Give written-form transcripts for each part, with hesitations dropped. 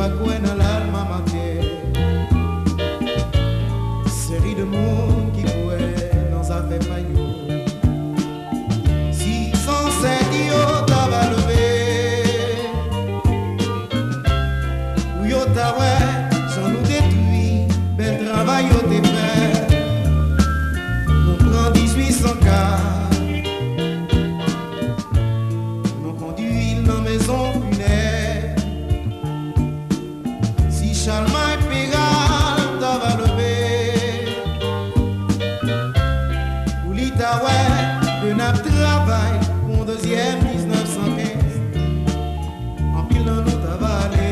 pas quoi dans l'alma mater. Série de monde qui couait dans sa fait paillot. Si sans yo t'a va lever, ou yo t'a ouais, sans nous détruire, bel travail yo t'es fait. On prend 1804, on conduit dans maison funéraire. Si Charlemagne Péral t'a va lever, ou l'Ita ouais, de notre travail. Mon deuxième 1915, en pile dans nous t'as valé,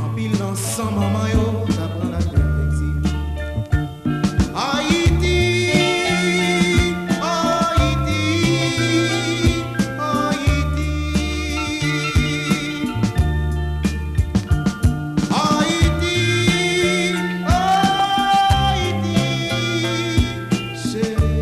en pile dans sans maman yo t'as pris la tête d'exil. Haïti, Haïti, Haïti, Haïti, Haïti, chérie.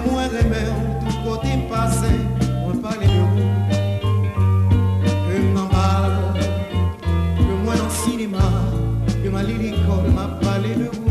Moi remè tout côté passé, moi parler de vous, que m'en parle, que moi dans le cinéma, que ma l'école m'a parlé de vous.